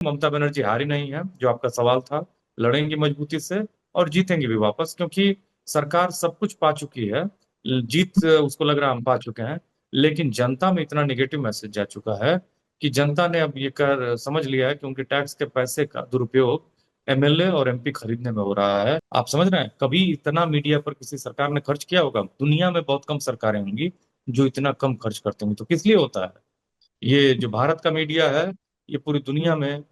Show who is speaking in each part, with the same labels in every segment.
Speaker 1: ममता बनर्जी हारी नहीं है, जो आपका सवाल था। लड़ेंगी मजबूती से और जीतेंगी भी वापस, क्योंकि सरकार सब कुछ पा चुकी है। जीत उसको लग रहा है हम पा चुके हैं। लेकिन जनता में इतना निगेटिव मैसेज जा चुका है कि जनता ने अब ये कर समझ लिया है कि उनके टैक्स के पैसे का दुरुपयोग एमएलए और एमपी खरीदने में हो रहा है। आप समझ रहे हैं, कभी इतना मीडिया पर किसी सरकार ने खर्च किया होगा? दुनिया में बहुत कम सरकारें होंगी जो इतना कम खर्च करते होंगी। तो किस लिए होता है? ये जो भारत का मीडिया है, ये पूरी दुनिया में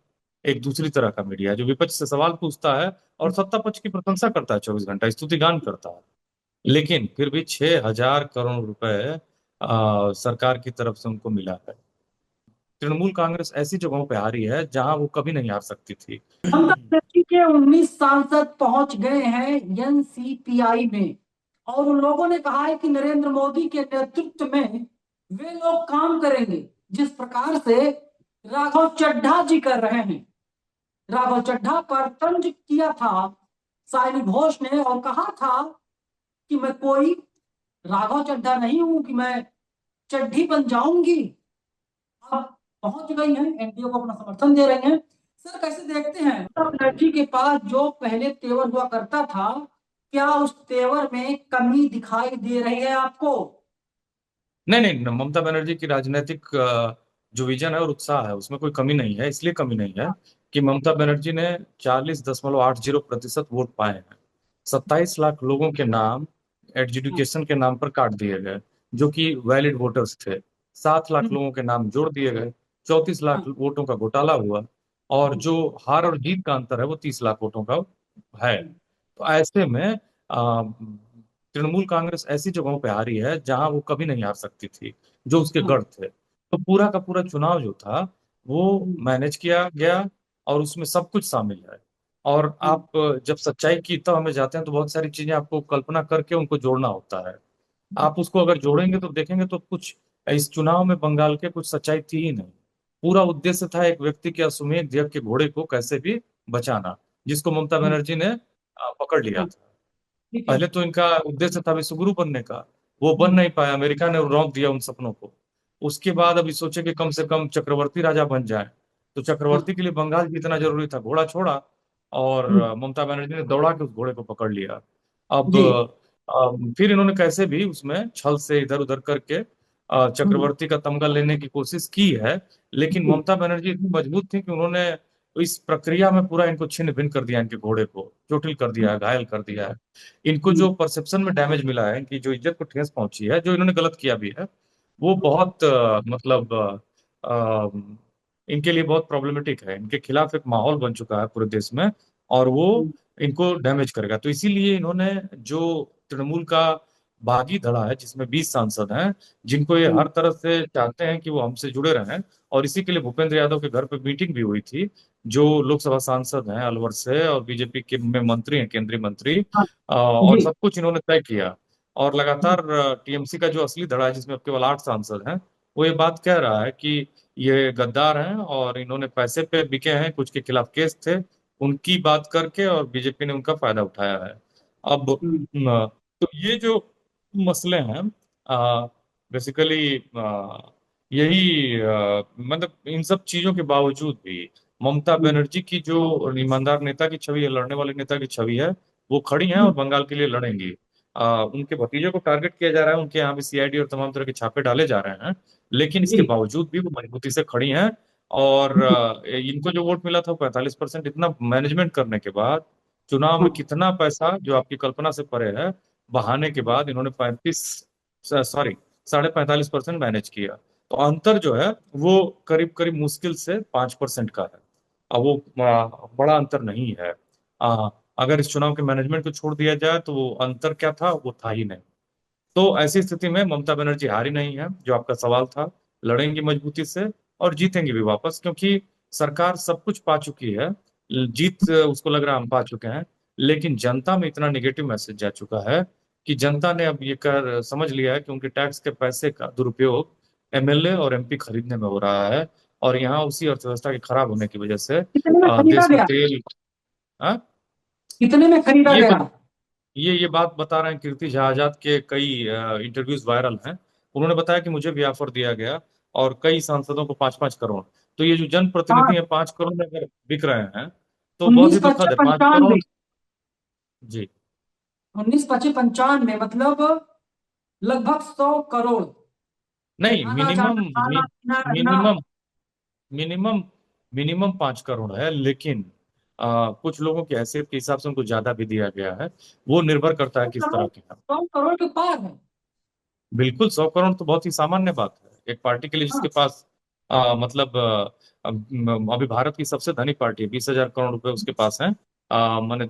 Speaker 1: एक दूसरी तरह का मीडिया है, जो विपक्ष से सवाल पूछता है और सत्ता पक्ष की प्रशंसा करता है, 24 घंटा स्तुतिगान करता है। लेकिन फिर भी 6,000 करोड़ रुपए सरकार की तरफ से उनको मिला है। तृणमूल कांग्रेस ऐसी जगहों पे हारी है जहां वो कभी नहीं हार सकती थी।
Speaker 2: ममता बनर्जी के 19 सांसद पहुंच गए हैं एनसीपीआई में। और उन लोगों ने कहा है कि नरेंद्र मोदी के नेतृत्व में वे लोग काम करेंगे जिस प्रकार से राघव चड्ढा जी कर रहे हैं। राघव चड्ढा पर तंज किया था साइनी घोष ने और कहा था कि मैं कोई राघव चड्ढा नहीं हूं कि मैं चड्ढी बन जाऊंगी। अब पहुंच गई हैं, एनडीए को अपना समर्थन दे रही हैं। सर कैसे देखते हैं ममता बनर्जी के पास जो पहले तेवर हुआ करता था, क्या उस तेवर में कमी दिखाई दे रही है आपको?
Speaker 1: नहीं नहीं, ममता बनर्जी की राजनीतिक जो विजन है और उत्साह है, उसमें कोई कमी नहीं है। इसलिए कमी नहीं है कि ममता बनर्जी ने 40.80% वोट पाए हैं। 27 लाख लोगों के नाम एजुकेशन के नाम पर काट दिए गए, जो कि वैलिड वोटर्स थे। 7 लाख लोगों के नाम जोड़ दिए गए, 34 लाख वोटों का घोटाला हुआ। और जो हार और जीत का अंतर है वो 30 लाख वोटों का है। तो ऐसे में तृणमूल कांग्रेस ऐसी जगहों पे हारी है जहां वो कभी नहीं हार सकती थी, जो उसके गढ़ थे। तो पूरा का पूरा चुनाव जो था वो मैनेज किया गया, और उसमें सब कुछ शामिल है। और आप जब सच्चाई की तह में जाते हैं तो बहुत सारी चीजें आपको कल्पना करके उनको जोड़ना होता है। आप उसको अगर जोड़ेंगे तो देखेंगे तो कुछ इस चुनाव में बंगाल के कुछ सच्चाई थी ही नहीं। पूरा उद्देश्य था एक व्यक्ति के अश्वमेध यज्ञ के घोड़े को कैसे भी बचाना, जिसको ममता बनर्जी ने पकड़ लिया था।
Speaker 2: ठीक है।
Speaker 1: पहले तो इनका उद्देश्य था विश्वगुरु बनने का, वो बन नहीं पाया, अमेरिका ने रौंद दिया उन सपनों को। उसके बाद अभी सोचे कि कम से कम चक्रवर्ती राजा बन जाए। तो चक्रवर्ती के लिए बंगाल जीतना जरूरी था, घोड़ा छोड़ा। और ममता बनर्जी ने दौड़ा के उस घोड़े को पकड़ लिया। अब
Speaker 2: जी।
Speaker 1: फिर इन्होंने कैसे भी उसमें छल से इधर उधर करके चक्रवर्ती का तमगा लेने की कोशिश की है। लेकिन ममता बनर्जी इतनी मजबूत थी कि उन्होंने इस प्रक्रिया में पूरा इनको छिन्न भिन्न कर दिया, इनके घोड़े को चोटिल कर दिया है, घायल कर दिया है। इनको जो परसेप्शन में डैमेज मिला है, इनकी जो इज्जत को ठेस पहुंची है, जो इन्होंने गलत किया भी है, वो बहुत मतलब इनके लिए बहुत प्रॉब्लमेटिक है। इनके खिलाफ एक माहौल बन चुका है पूरे देश में, और वो इनको डैमेज करेगा। तो इसीलिए इन्होंने जो तृणमूल का बागी धड़ा है, जिसमें 20 सांसद हैं, जिनको ये हर तरह से चाहते हैं कि वो हमसे जुड़े रहें। और इसी के लिए भूपेंद्र यादव के घर पे मीटिंग भी हुई थी। जो लोकसभा सांसद हैं अलवर से और बीजेपी के में मंत्री हैं, केंद्रीय मंत्री, और
Speaker 2: जी।
Speaker 1: सब कुछ इन्होंने तय किया। और लगातार टीएमसी का जो असली धड़ा है, जिसमें अब केवल 8 सांसद हैं, वो ये बात कह रहा है कि ये गद्दार हैं और इन्होंने पैसे पे बिके हैं, कुछ के खिलाफ केस थे, उनकी बात करके, और बीजेपी ने उनका फायदा उठाया है। अब तो ये जो मसले हैं, बेसिकली यही मतलब इन सब चीजों के बावजूद भी ममता बनर्जी की जो ईमानदार नेता की छवि है, लड़ने वाले नेता की छवि है, वो खड़ी हैं और बंगाल के लिए लड़ेंगी। उनके भतीजे को टारगेट किया जा रहा है, उनके यहाँ भी सीआईडी और तमाम तरह के छापे डाले जा रहे हैं। लेकिन इसके
Speaker 2: जी।
Speaker 1: बावजूद भी वो मजबूती से खड़ी हैं। और इनको जो वोट मिला था 45%, इतना मैनेजमेंट करने के बाद, चुनाव में कितना पैसा जो आपकी कल्पना से परे है, बहाने के बाद इन्होंने 45% मैनेज किया। तो अंतर जो है वो करीब करीब मुश्किल से 5% का है। अब वो बड़ा अंतर नहीं है। आ, अगर इस चुनाव के मैनेजमेंट को छोड़ दिया जाए तो वो अंतर क्या था, वो था ही नहीं। तो ऐसी स्थिति में ममता बनर्जी हारी नहीं है, जो आपका सवाल था। लड़ेंगी मजबूती से और जीतेंगी भी वापस, क्योंकि सरकार सब कुछ पा चुकी है। जीत उसको लग रहा है हम पा चुके हैं। लेकिन जनता में इतना निगेटिव मैसेज जा चुका है कि जनता ने अब ये कर समझ लिया है कि उनके टैक्स के पैसे का दुरुपयोग एमएलए और एमपी खरीदने में हो रहा है। और यहाँ उसी अर्थव्यवस्था के खराब होने की वजह से
Speaker 2: कितने में खरीदा
Speaker 1: देश में
Speaker 2: गया?
Speaker 1: तेल। हाँ,
Speaker 2: कितने में खरीदा
Speaker 1: ये
Speaker 2: गया?
Speaker 1: ये बात बता रहे हैं, कीर्ति झा आजाद के कई इंटरव्यूज वायरल हैं। उन्होंने बताया कि मुझे भी ऑफर दिया गया और कई सांसदों को 5-5 करोड़। तो ये जो
Speaker 2: हाँ,
Speaker 1: जनप्रतिनिधि है 5 करोड़ में अगर बिक रहे हैं तो बहुत ही
Speaker 2: उन्नीस
Speaker 1: दुखद
Speaker 2: पच्चीस
Speaker 1: है। 5 करोड़।
Speaker 2: पंचानवे
Speaker 1: जी।
Speaker 2: 1925-95 में, मतलब लगभग 100 करोड़।
Speaker 1: नहीं,
Speaker 2: आना जाना खाना पीना रहना।
Speaker 1: मिनिमम मिनिमम मिनिमम 5 करोड़ है, लेकिन कुछ लोगों की हैसियत के हिसाब से उनको ज्यादा भी दिया गया है। वो निर्भर करता है
Speaker 2: सौ
Speaker 1: किस तरह
Speaker 2: करोड़
Speaker 1: के हैं।
Speaker 2: 100 करोड़ के पार है।
Speaker 1: बिल्कुल, 100 करोड़ तो बहुत ही सामान्य बात है एक पार्टी के लिए जिसके
Speaker 2: हाँ,
Speaker 1: पास मतलब अभी भारत की सबसे धनी पार्टी है, 20,000 करोड़ रुपए उसके पास है। मैंने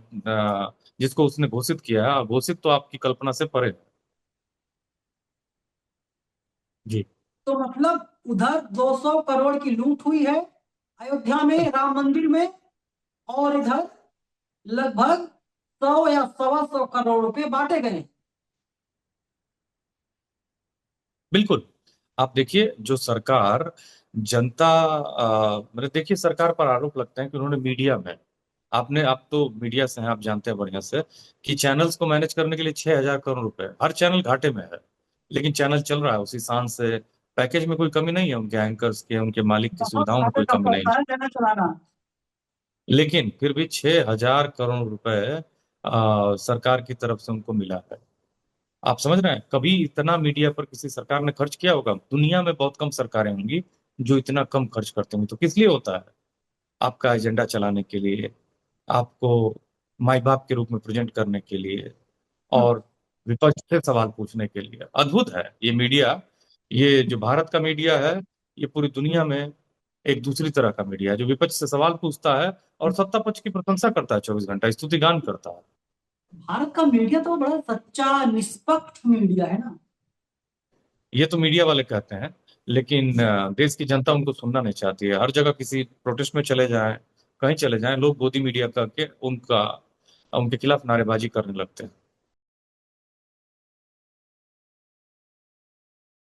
Speaker 1: जिसको उसने घोषित किया है, घोषित तो आपकी कल्पना से परे है। जी।
Speaker 2: तो मतलब उधर 200 करोड़ की लूट हुई है अयोध्या में, राम मंदिर में, और इधर लगभग 100 या 125 करोड़ रुपए बांटे गए।
Speaker 1: बिल्कुल। आप देखिए जो सरकार जनता मतलब देखिए सरकार पर आरोप लगता है कि उन्होंने मीडिया में, आपने, आप तो मीडिया से हैं, आप जानते हैं बढ़िया से कि चैनल्स को मैनेज करने के लिए 6,000 करोड़ रुपए, हर चैनल घाटे में है, लेकिन चैनल चल रहा है उसी शान से। पैकेज में कोई कमी नहीं है, उनके एंकर्स के, उनके मालिक की
Speaker 2: बहुत
Speaker 1: सुविधाओं में
Speaker 2: घाटे
Speaker 1: कोई
Speaker 2: का
Speaker 1: कमी नहीं
Speaker 2: पैसा
Speaker 1: है।
Speaker 2: है देना चलाना।
Speaker 1: लेकिन फिर भी 6,000 करोड़ रुपए सरकार की तरफ से उनको मिला है। आप समझ रहे हैं, कभी इतना मीडिया पर किसी सरकार ने खर्च किया होगा? दुनिया में बहुत कम सरकारें होंगी जो इतना कम खर्च करते होंगे। तो किस लिए होता है? आपका एजेंडा चलाने के लिए, आपको माई बाप के रूप में प्रेजेंट करने के लिए,
Speaker 2: हम्म,
Speaker 1: और विपक्ष से सवाल पूछने के लिए। अद्भुत है ये मीडिया। ये जो भारत का मीडिया है, ये पूरी दुनिया में एक दूसरी तरह का मीडिया है, जो विपक्ष से सवाल पूछता है और सत्ता पक्ष की प्रशंसा करता है, 24 घंटा स्तुतिगान करता है।
Speaker 2: भारत का मीडिया तो बड़ा सच्चा निष्पक्ष मीडिया है ना।
Speaker 1: ये तो मीडिया वाले कहते हैं, लेकिन देश की जनता उनको सुनना नहीं चाहती है। हर जगह किसी प्रोटेस्ट में चले जाएं, कहीं चले जाएं, लोग गोदी मीडिया करके उनका, उनके खिलाफ नारेबाजी करने लगते हैं।